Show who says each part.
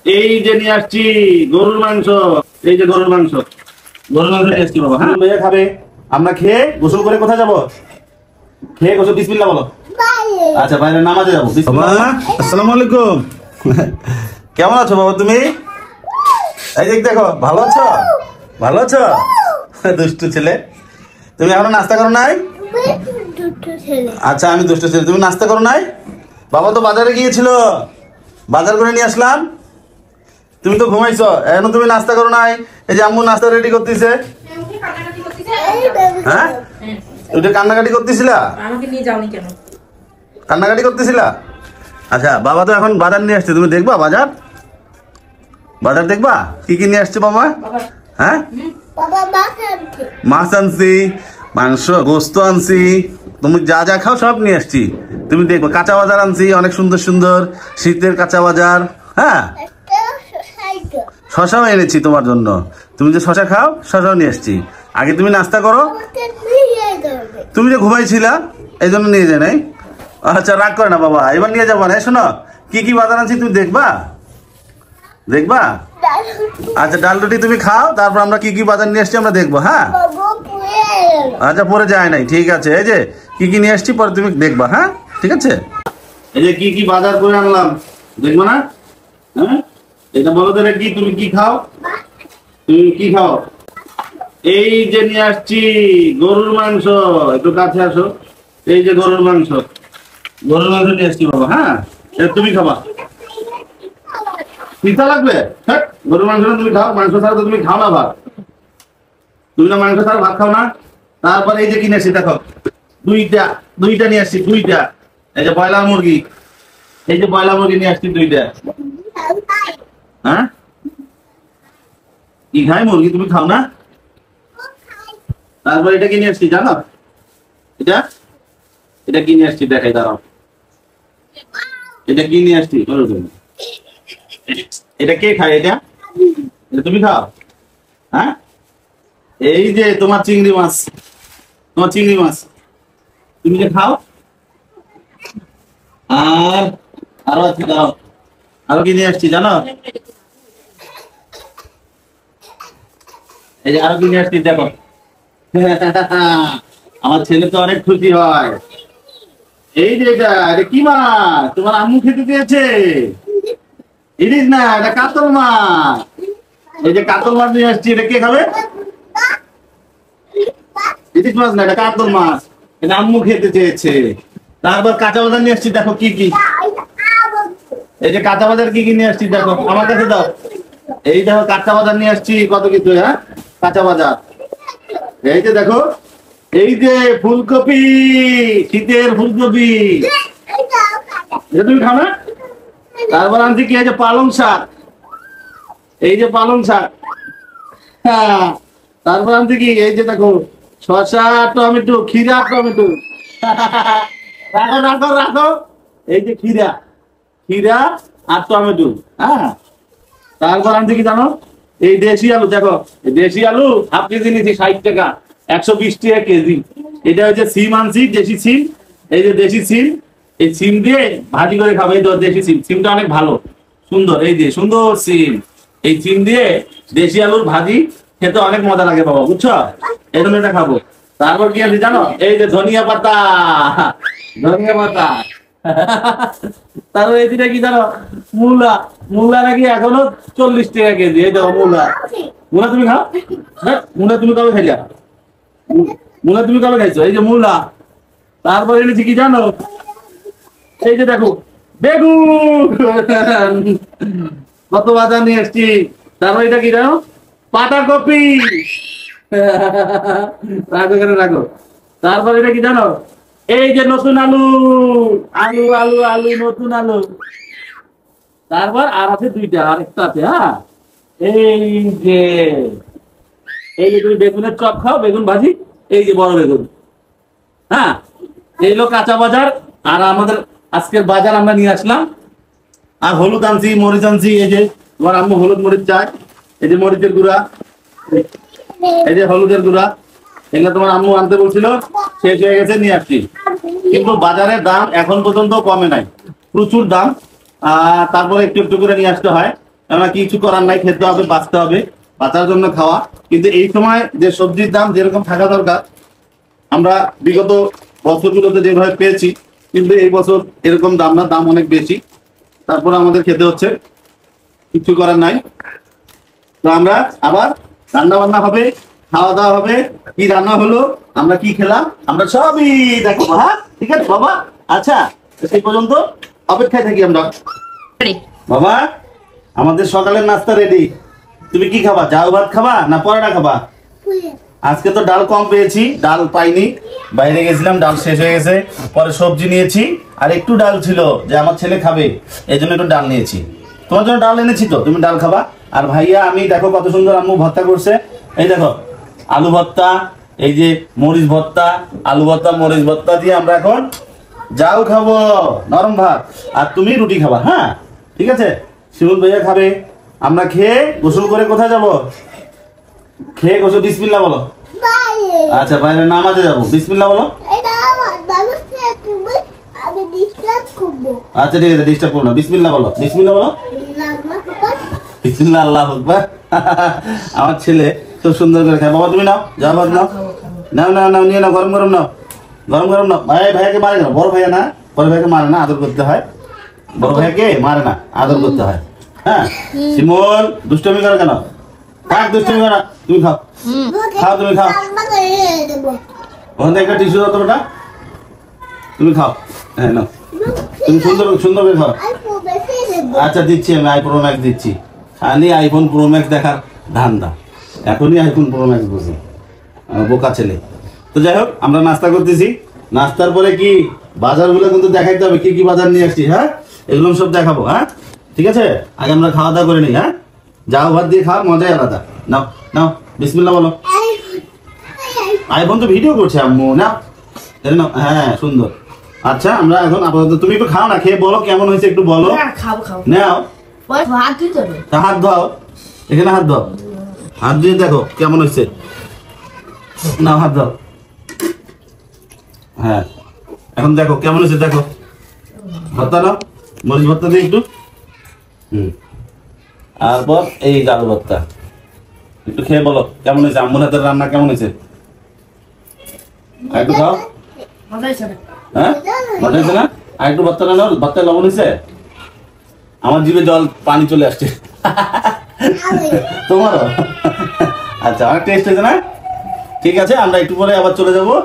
Speaker 1: এই যে নিয়ে আসছি গরুর মাংস। এই যে গরুর মাংস নিয়ে আসছি বাবা। হ্যাঁ ভাইয়া খাবে, আমরা খেয়ে গোসল করে কোথায় যাবো? খেয়ে গোসল বিসমিল্লাহ বলো। আচ্ছা বাইরে নামাজে যাবো। আসসালামু আলাইকুম। কেমন আছো বাবা তুমি? এই যে দেখো, ভালো আছো? ভালো আছো? দুষ্টু ছেলে। তুমি এখনো নাস্তা করো নাই? আচ্ছা আমি দুষ্টু ছেলে, তুমি নাস্তা করো নাই? বাবা তো বাজারে গিয়েছিল, বাজার করে নিয়ে আসলাম। তুমি তো ঘুমাইছো, এখন তুমি নাস্তা করো নাই। এই যে আম্মু নাস্তা রেডি করতেছে। হ্যাঁ ওইটা কান্নাকাটি করতেছিলা?
Speaker 2: আমাকে নিয়ে যাওনি কেন?
Speaker 1: কান্নাকাটি করতেছিলা? আচ্ছা বাবা তো এখন বাজার নিয়ে আসছে, তুমি দেখবা বাজার? বাজার দেখবা কি কি নিয়ে আসছে বাবা? হ্যাঁ মাছ আনছি, মাংস, গোস্ত আনছি, তুমি যা যা খাও সব নিয়ে আসছি। তুমি দেখবো কাঁচা বাজার আনছি, অনেক সুন্দর সুন্দর শীতের কাঁচা বাজার। হ্যাঁ শশাও এনেছি তোমার জন্য, তুমি যে শশা খাও শশাও নিয়ে আসছি। আগে তুমি নাস্তা করো, তুমি যে ঘুমাইছিলা এই জন্য নিয়ে যায় নাই। আচ্ছা রাগ করে না বাবা, এবার নিয়ে যাবো না। শোনো কি কি বাজার আনছি তুমি দেখবা? দেখবা? আচ্ছা ডাল রুটি তুমি খাও, তারপর আমরা কি কি বাজার নিয়ে আসছি আমরা দেখবো। হ্যাঁ আচ্ছা পরে যায় নাই, ঠিক আছে। এই যে কি কি নিয়ে আসছি পরে তুমি দেখবা। হ্যাঁ ঠিক আছে। এই যে কি কি বাজার করে আনলাম দেখবো না? হ্যাঁ এটা বলো তো কি, তুমি কি খাও? তুমি কি খাও? এই যে নিয়ে আসছি গরুর মাংস, একটু কাছে আসো। এই যে গরুর মাংস নিয়ে আসছি বাবা। হ্যাঁ তুমি খাবা? পিঠা লাগবে? হ্যাঁ গরুর মাংস তুমি খাও, মাংস ছাড়া তো তুমি খাও না ভাত। তুমি না মাংস ছাড়া ভাত খাও না। তারপর এই যে কিনে আসছি দেখো, দুইটা নিয়ে আসছি, দুইটা। এই যে ব্রয়লার মুরগি, এই যে ব্রয়লার মুরগি নিয়ে আসছি দুইটা। হ্যাঁ কি খাই মুরগি, তুমি খাও না? তারপর এটা কিনে আসছি জানো, এটা কিনে আসছি, দেখাই দাঁড়াও। এটা কিনে আসছি, এটা কে খায়? এটা তুমি খাও? হ্যাঁ এই যে তোমার চিংড়ি মাছ, তুমি যে খাও। আর আরো আছে দাও, আরো কি নিয়ে আসছি জানো? এই যে আরো কি নিয়ে আসছি দেখো। আমার ছেলে তো অনেক খুশি হয়। এই যে এটা কি মাছ তোমার আম্মু খেতে দিয়েছে? ইলিশ না, এটা কাতল মাছ। এই যে কাতল মাছ নিয়ে আসছি, এটা কে খাবে? ইলিশ মাছ না, এটা কাতল মাছ, এটা আম্মু খেতে চেয়েছে। তারপর কাঁচা বাজার নিয়ে আসছি দেখো কি কি। এই যে কাঁচা বাজার কি কি নিয়ে আসছি দেখো, আমার কাছে দাও। এই দেখো কাঁচা বাজার নিয়ে আসছি কত কিছু। হ্যাঁ কাঁচা বাজার এই যে দেখো, এই যে ফুলকপি, শীতের ফুলকপি, তুমি খাও না? তারপর আনছি কি, এই যে পালং শাক, এই যে পালং শাক। হ্যাঁ তারপর আনছি কি, এই যে দেখো শসা, টমেটো, খিরা, টমেটো। রাখো রাখো রাখো, এই যে খিরা আর টমেটো। হ্যাঁ তারপর আনছি কি জানো, এই দেশি আলু। দেখো দেশি আলু হাফ কেজি নিয়েছি 60 টাকা, 120 টাকা কেজি। এটা হচ্ছে সিম আনছি, দেশি সিম। এই যে দেশি সিম, এই সিম দিয়ে ভাজি করে খাবো। এই তো দেশি সিম, সিমটা অনেক ভালো সুন্দর, এই যে সুন্দর সিম। এই সিম দিয়ে দেশি আলুর ভাজি খেতে অনেক মজা লাগে বাবা, বুঝছো? এই জন্য এটা খাবো। তারপর কি আছে জানো, এই যে ধনিয়া পাতা। তারপর এই দিকে কি জানো, মূলা নাকি এখনো 40 টাকা কেজি। এই দেখো মূলা তুমি খাও? হ্যাঁ মূলা তুমি কবে খাইলা? তুমি কবে খাইছো? এই যে মূলা। তারপর এনেছি কি জানো, এই যে দেখো বেগুন, কত বাজার নিয়ে এসছি। তারপর এটা কি জানো, পাতাকপি। রাখো এখানে রাখো। তারপর এটা কি জানো, এই যে নতুন আলু, নতুন আলু। তারপর আর আছে দুইটা, আরেকটা আছে। হ্যাঁ এই যে তুমি বেগুনের চপ খাও, বেগুন ভাজি, এই যে বড় বেগুন। হ্যাঁ এই হলো কাঁচা বাজার। আর আমাদের আজকের বাজার আমরা নিয়ে আসলাম। আর হলুদ আনছি, মরিচ আনছি। এই যে তোমার আম্মু হলুদ মরিচ চায়, এই যে মরিচের গুঁড়া, এই যে হলুদের গুঁড়া। এগুলো তোমার আম্মু আনতে বলছিল, শেষ হয়ে গেছে, নিয়ে আসছি। কিন্তু বাজারের দাম এখন পর্যন্ত কমে নাই, প্রচুর দাম। তারপরে একটু একটু করে নিয়ে আসতে হয়। কেননা কিছু করার নাই, খেতে হবে, বাঁচতে হবে, বাঁচার জন্য খাওয়া। কিন্তু এই সময় যে সবজির দাম যেরকম থাকা দরকার, আমরা বিগত বছরগুলোতে যেভাবে পেয়েছি, কিন্তু এই বছর এরকম দাম না, দাম অনেক বেশি। তারপরে আমাদের খেতে হচ্ছে, কিছু করার নাই। তো আমরা আবার রান্না বান্না হবে, খাওয়া দাওয়া হবে। কি রান্না হলো, আমরা কি খেলাম, আমরা সবই দেখো। হ্যাঁ ঠিক আছে বাবা। আচ্ছা সেই পর্যন্ত অপেক্ষায় থাকি আমরা। বাবা আমাদের সকালের নাস্তা রেডি। তুমি কি খাবা, চাউ ভাত খাবা না পরোটা খাবা? আজকে তো ডাল কম পেয়েছি, ডাল পাইনি, বাইরে গেছিলাম, ডাল শেষ হয়ে গেছে। পরে সবজি নিয়েছি, আর একটু ডাল ছিল যে আমার ছেলে খাবে, এই জন্য একটু ডাল নিয়েছি। তোমার জন্য ডাল এনেছি, তো তুমি ডাল খাবা। আর ভাইয়া আমি দেখো কত সুন্দর আম্মু ভর্তা করছে। এই দেখো আলু ভর্তা, এই যে মরিচ ভর্তা, আলু ভর্তা মরিচ ভর্তা দিয়ে আমরা এখন যাও খাবো নরম ভাত। আর তুমি রুটি খাবা। হ্যাঁ ঠিক আছে, শিমুল ভাইয়া খাবে। আমরা খেয়ে গোসল করে কোথায় যাব? খেয়ে গোসল বিসমিল্লাহ বলো। আচ্ছা বাইরে নামাজে যাবো, বিসমিল্লাহ বলো। আচ্ছা ঠিক আছে, ডিস্টার্ব করো না, বিসমিল্লাহ বলো, বিসমিল্লাহ বলো। বিসমিল্লাহ আল্লাহু আকবার। আমার ছেলে খুব সুন্দর করে খায়। বাবা তুমি নাও, যাও ভাত নাও, নাও নাও নাও, নিয়ে নাও, গরম গরম নাও, গরম গরম নাও। ভাই ভাইয়াকে মারে না, বড় ভাইয়া না, বড় ভাইয়াকে মারে না, আদর করতে হয়। বড় ভাইয়াকে মারে না, আদর করতে হয়। হ্যাঁ শিমুল দুষ্টমি করো কেন? থাক দুষ্টমি করো, তুমি খাও, খাও তুমি খাও। ওখান থেকে একটা টিস্যু দাও তো বেটা, তুমি খাও। হ্যাঁ নাও, তুমি সুন্দর সুন্দর করে খাও। আচ্ছা দিচ্ছি, আমি আইফোন ম্যাক্স দিচ্ছি। খালি আইফোন প্রো ম্যাক্স দেখার ধান্দা, এখনই আইফোন প্রো ম্যাক্স বুঝি, বোকা ছেলে। তো যাই হোক আমরা নাস্তা করতেছি। নাস্তার পরে কি বাজারগুলো কিন্তু দেখাইতে হবে, কি কি বাজার নিয়ে আসছি। হ্যাঁ এগুলো সব দেখাবো। হ্যাঁ ঠিক আছে, আগে আমরা খাওয়া দাওয়া করে নিই। হ্যাঁ যাও ভাত দিয়ে খাওয়ার মজাই আলাদা। নাও নাও, বিসমিল্লাহ বলো। আইফোন তো ভিডিও করছে আম্মু, না নাও। হ্যাঁ সুন্দর। আচ্ছা আমরা এখন আপাতত, তুমি একটু খাও না, খেয়ে বলো কেমন হয়েছে একটু বলো। নাও হাত ধোও, এখানে হাত ধোও, হাত দিয়ে দেখো কেমন হয়েছে। নাও হাত দাও। হ্যাঁ এখন দেখো কেমন হয়েছে, দেখো। ভর্তা নাও, মরিচ ভর্তা দিয়ে একটু। তারপর এই আলু ভর্তা একটু খেয়ে বলো কেমন হয়েছে, আম্মুর হাতের রান্না কেমন হয়েছে। একটু খাও। হ্যাঁ মজা হয়েছে না? আর একটু ভর্তা নাও, ভর্তায় লবণ হয়েছে? আমার জিভে জল পানি চলে আসছে। তোমারও? আচ্ছা অনেক টেস্ট হয়েছে না? ঠিক আছে আমরা একটু পরে আবার চলে যাবো